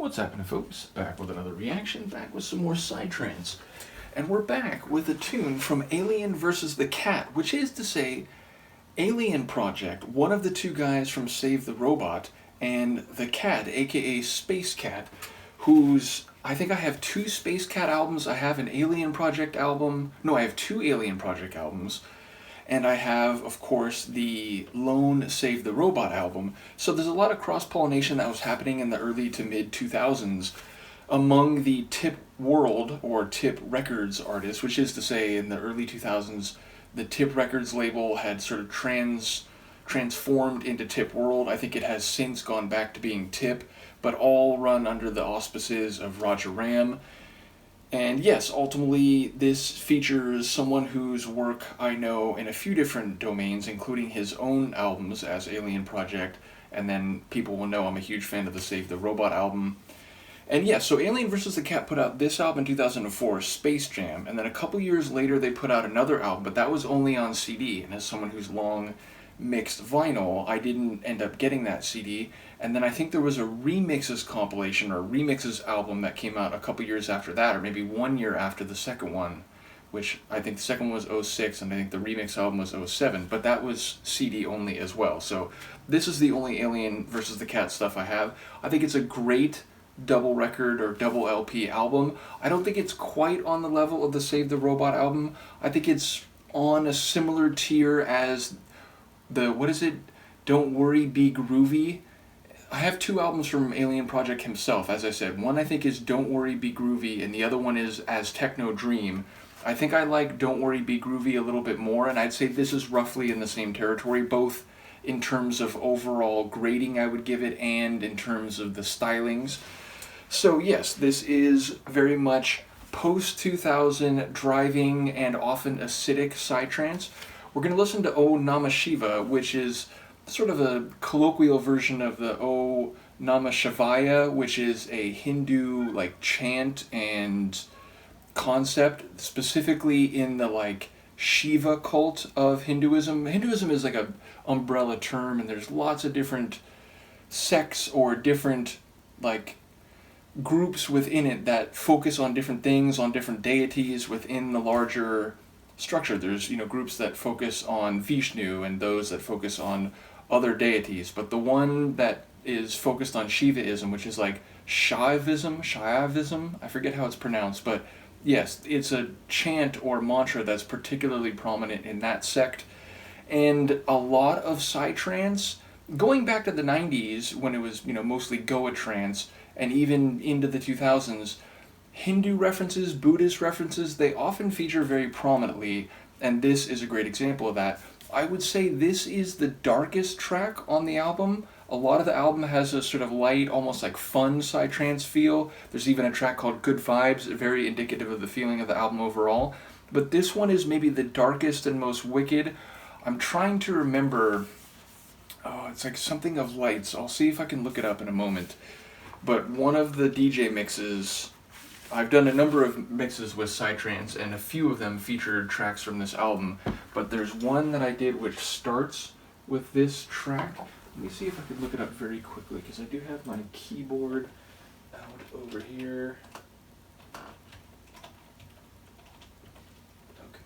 What's happening, folks? Back with another reaction, back with some more psy-trance. And we're back with a tune from Alien vs. the Cat, which is to say, Alien Project, one of the two guys from Save the Robot, and the Cat, aka Spacecat, who's... I think I have two Spacecat albums, I have an Alien Project album... No, I have two Alien Project albums. And I have, of course, the lone Save the Robot album. So there's a lot of cross-pollination that was happening in the early to mid-2000s among the Tip World, or Tip Records artists, which is to say, in the early 2000s, the Tip Records label had sort of transformed into Tip World. I think it has since gone back to being Tip, but all run under the auspices of Roger Ram. And yes, ultimately, this features someone whose work I know in a few different domains, including his own albums as Alien Project, and then people will know I'm a huge fan of the Save the Robot album. And yes, so Alien vs. the Cat put out this album in 2004, Spacejam, and then a couple years later they put out another album, but that was only on CD, and as someone who's long mixed vinyl, I didn't end up getting that CD. And then I think there was a remixes compilation or remixes album that came out a couple years after that, or maybe 1 year after the second one, which I think the second one was 06 and I think the remix album was 07, but that was CD only as well. So this is the only Alien vs. the Cat stuff I have. I think it's a great double record or double LP album. I don't think it's quite on the level of the Save the Robot album. I think it's on a similar tier as the, what is it? Don't Worry, Be Groovy. I have two albums from Alien Project himself, as I said. One I think is Don't Worry, Be Groovy, and the other one is As Techno Dream. I think I like Don't Worry, Be Groovy a little bit more, and I'd say this is roughly in the same territory, both in terms of overall grading I would give it and in terms of the stylings. So yes, this is very much post-2000 driving and often acidic psy-trance. We're going to listen to O Namah Shiva, which is sort of a colloquial version of the O Namah Shivaya, which is a Hindu like chant and concept, specifically in the like Shiva cult of Hinduism. Hinduism is like a umbrella term, and there's lots of different sects or different like groups within it that focus on different things, on different deities within the larger structure. There's, groups that focus on Vishnu and those that focus on other deities, but the one that is focused on Shivaism, which is like Shaivism, I forget how it's pronounced, but yes, it's a chant or mantra that's particularly prominent in that sect. And a lot of psy-trance, going back to the 90s when it was, mostly Goa trance, and even into the 2000s, Hindu references, Buddhist references, they often feature very prominently, and this is a great example of that. I would say this is the darkest track on the album. A lot of the album has a sort of light, almost like fun psy-trance feel. There's even a track called Good Vibes, very indicative of the feeling of the album overall. But this one is maybe the darkest and most wicked. I'm trying to remember... Oh, it's like something of lights. I'll see if I can look it up in a moment. But one of the DJ mixes... I've done a number of mixes with psy-trance, and a few of them featured tracks from this album, but there's one that I did which starts with this track. Let me see if I can look it up very quickly, because I do have my keyboard out over here. Okay.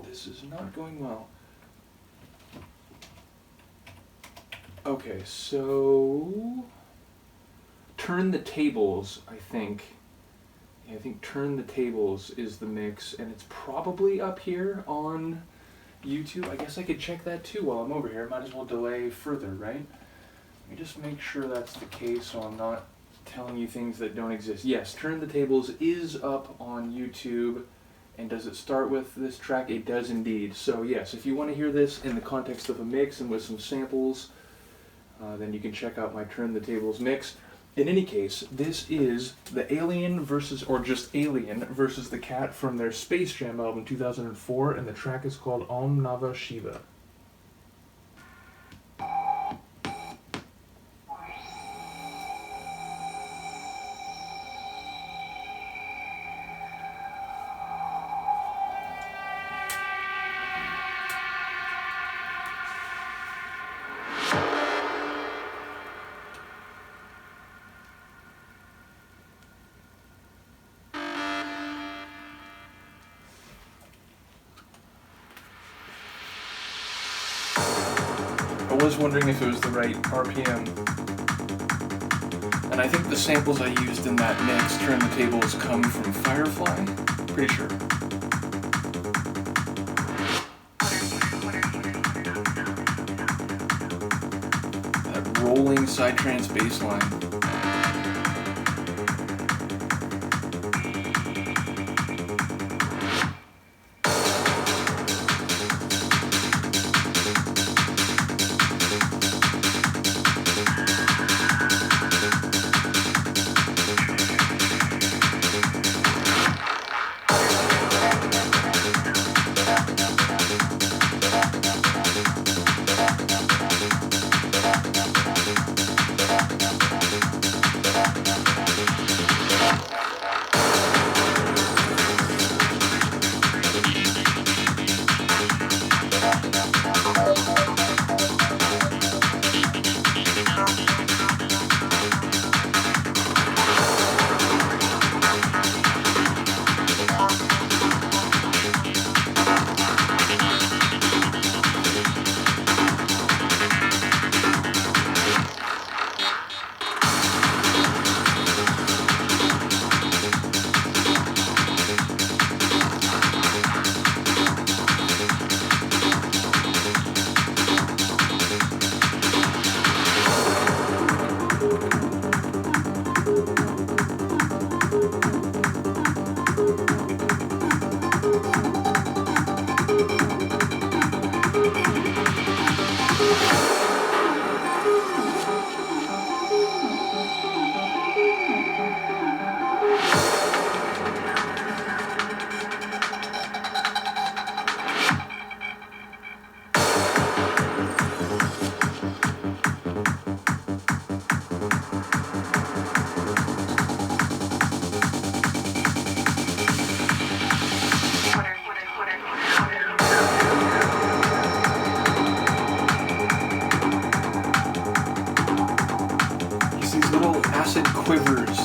This is not going well. Okay, so... Turn the Tables, I think. Yeah, I think Turn the Tables is the mix, and it's probably up here on YouTube. I guess I could check that too while I'm over here. Might as well delay further, right? Let me just make sure that's the case so I'm not telling you things that don't exist. Yes, Turn the Tables is up on YouTube. And does it start with this track? It does indeed. So yes, if you want to hear this in the context of a mix and with some samples, then you can check out my Turn the Tables mix. In any case, this is the Alien versus, or just Alien versus the Cat from their Spacejam album 2004, and the track is called Om Namah Shiva. was wondering if it was the right RPM. And I think the samples I used in that mix, Turn the Tables, come from Firefly. Pretty sure. That rolling psy-trance bass line. Quivers.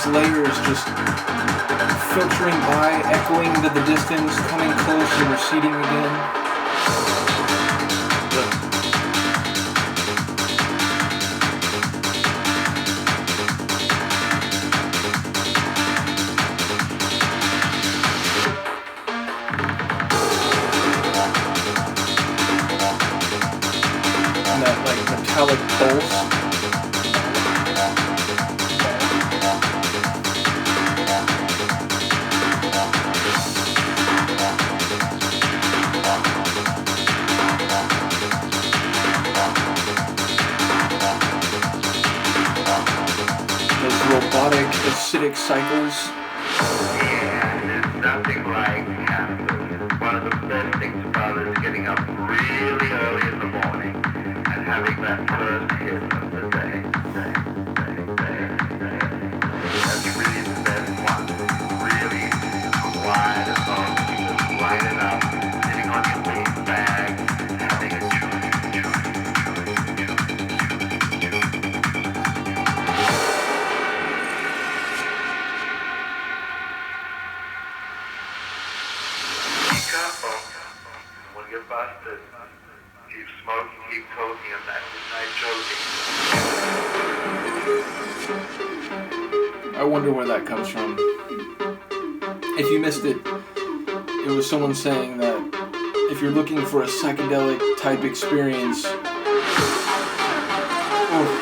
Layers just filtering by, echoing to the distance, coming close and receding again. And that like metallic pulse. Robotic, acidic cycles. Yeah, there's nothing like caffeine. One of the best things about it is getting up really early in the morning and having that first hit of the day. That's really the best one. Really quiet as long as you just lighten up, sitting on your weight bag, having a We'll get past this. wonder where that comes from. If you missed it, it was someone saying that if you're looking for a psychedelic type experience,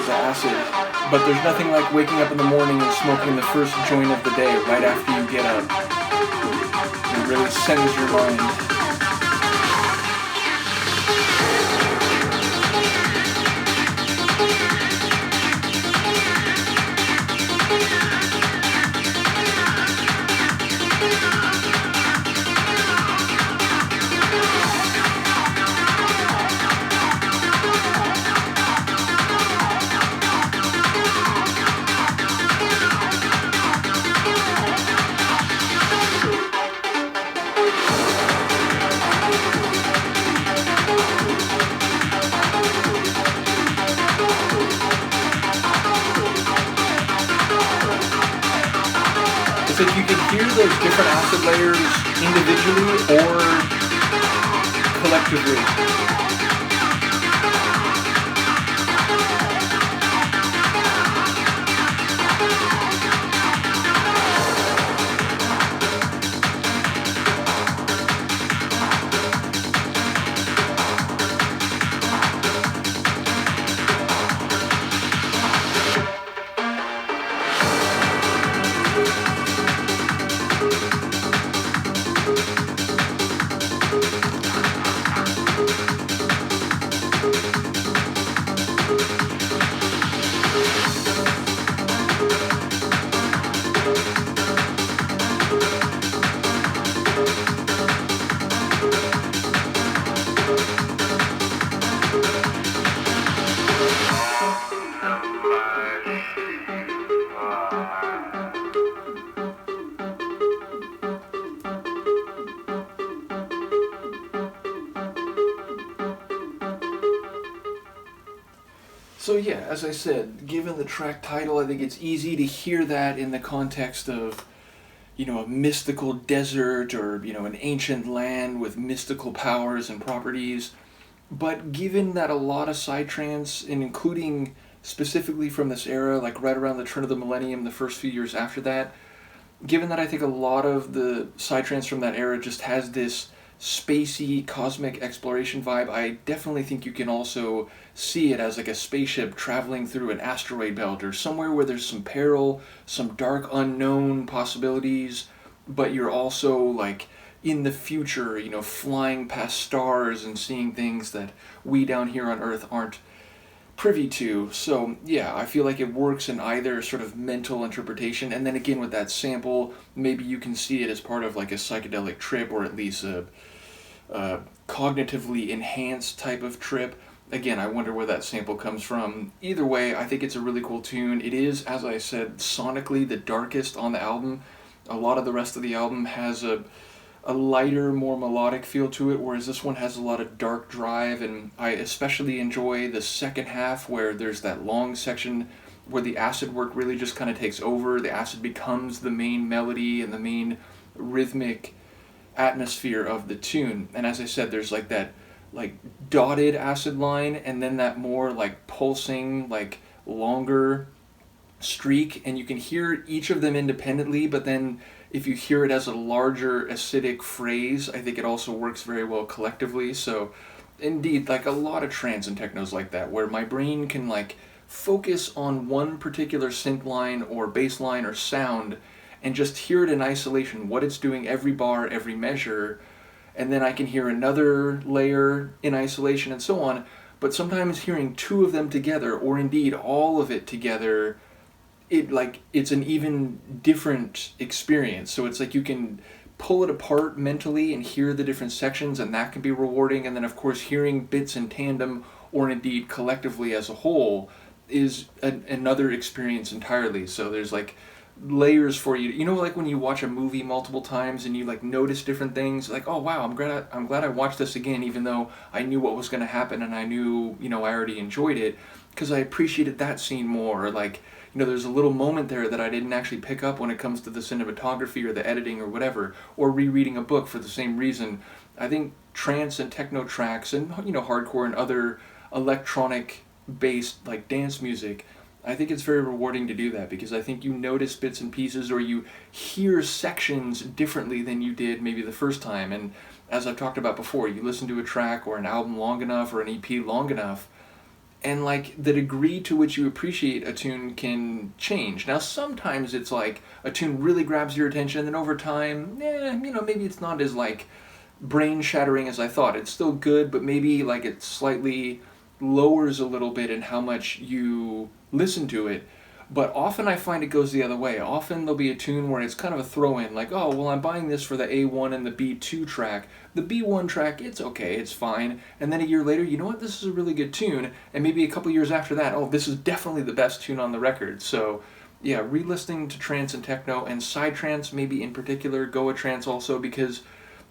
the acid, but there's nothing like waking up in the morning and smoking the first joint of the day right after you get up. It really centers your mind. It's like you can hear those different acid layers individually or collectively. So yeah, as I said, given the track title, I think it's easy to hear that in the context of, you know, a mystical desert or, you know, an ancient land with mystical powers and properties. But given that a lot of psy-trance, and including specifically from this era, like right around the turn of the millennium, the first few years after that, given that I think a lot of the psy-trance from that era just has this spacey, cosmic exploration vibe, I definitely think you can also see it as like a spaceship traveling through an asteroid belt or somewhere where there's some peril, some dark unknown possibilities, but you're also like in the future, you know, flying past stars and seeing things that we down here on Earth aren't privy to. So yeah, I feel like it works in either sort of mental interpretation, and then again with that sample, maybe you can see it as part of like a psychedelic trip, or at least a cognitively enhanced type of trip. Again, I wonder where that sample comes from. Either way, I think it's a really cool tune. It is, as I said, sonically the darkest on the album. A lot of the rest of the album has a lighter, more melodic feel to it, whereas this one has a lot of dark drive, and I especially enjoy the second half where there's that long section where the acid work really just kind of takes over. The acid becomes the main melody and the main rhythmic atmosphere of the tune. And as I said, there's like that like dotted acid line and then that more like pulsing, like longer streak, and you can hear each of them independently, but then if you hear it as a larger acidic phrase, I think it also works very well collectively. So indeed, like a lot of trance and technos like that, where my brain can like focus on one particular synth line or bass line or sound and just hear it in isolation, what it's doing every bar, every measure, and then I can hear another layer in isolation and so on. But sometimes hearing two of them together, or indeed all of it together, it's an even different experience. So it's like you can pull it apart mentally and hear the different sections, and that can be rewarding. And then of course hearing bits in tandem or indeed collectively as a whole is another experience entirely. So there's like layers for you. You know, like when you watch a movie multiple times and you like notice different things, like, oh wow, I'm glad I watched this again, even though I knew what was going to happen and I knew, you know, I already enjoyed it because I appreciated that scene more. Or like, you know, there's a little moment there that I didn't actually pick up when it comes to the cinematography or the editing or whatever, or rereading a book for the same reason. I think trance and techno tracks and, you know, hardcore and other electronic based like dance music I think it's very rewarding to do that because I think you notice bits and pieces or you hear sections differently than you did maybe the first time. And as I've talked about before, you listen to a track or an album long enough or an EP long enough, and like the degree to which you appreciate a tune can change. Now sometimes it's like a tune really grabs your attention, and then over time, maybe it's not as like brain shattering as I thought. It's still good, but maybe like it slightly lowers a little bit in how much you listen to it. But often I find it goes the other way. Often there'll be a tune where it's kind of a throw-in, like, oh, well, I'm buying this for the A1 and the B2 track. The B1 track, it's okay, it's fine. And then a year later, you know what, this is a really good tune. And maybe a couple years after that, oh, this is definitely the best tune on the record. So, yeah, re-listening to trance and techno, and psy-trance maybe in particular, Goa trance also, because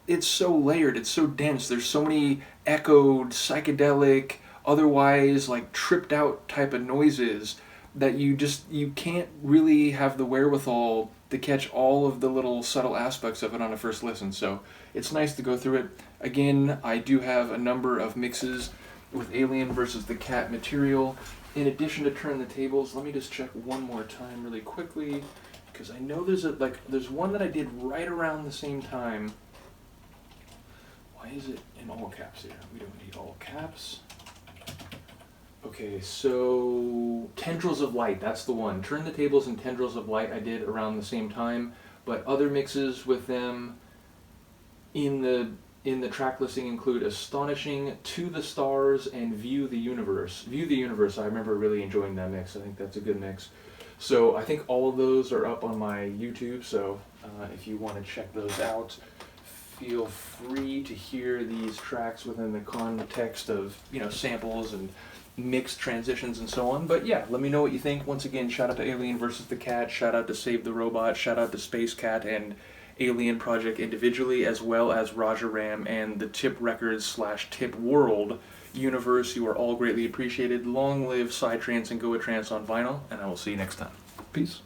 it's so layered, it's so dense. There's so many echoed, psychedelic, otherwise like tripped out type of noises that you can't really have the wherewithal to catch all of the little subtle aspects of it on a first listen. So it's nice to go through it. Again, I do have a number of mixes with Alien versus the Cat material. In addition to Turn the Tables, let me just check one more time really quickly, because I know there's one that I did right around the same time. Why is it in all caps here? We don't need all caps. Okay, so Tendrils of Light, that's the one. Turn the Tables and Tendrils of Light I did around the same time, but other mixes with them in the track listing include Astonishing, To the Stars, and View the Universe. View the Universe, I remember really enjoying that mix. I think that's a good mix. So I think all of those are up on my YouTube, so if you want to check those out, feel free to hear these tracks within the context of, samples and mixed transitions and so on. But yeah, let me know what you think. Once again, shout out to Alien versus the Cat, shout out to Save the Robot, shout out to Spacecat and Alien Project individually, as well as Roger Ram and the Tip Records / Tip World universe. You are all greatly appreciated. Long live psy-trance and Goa trance on vinyl, and I will see you next time. Peace.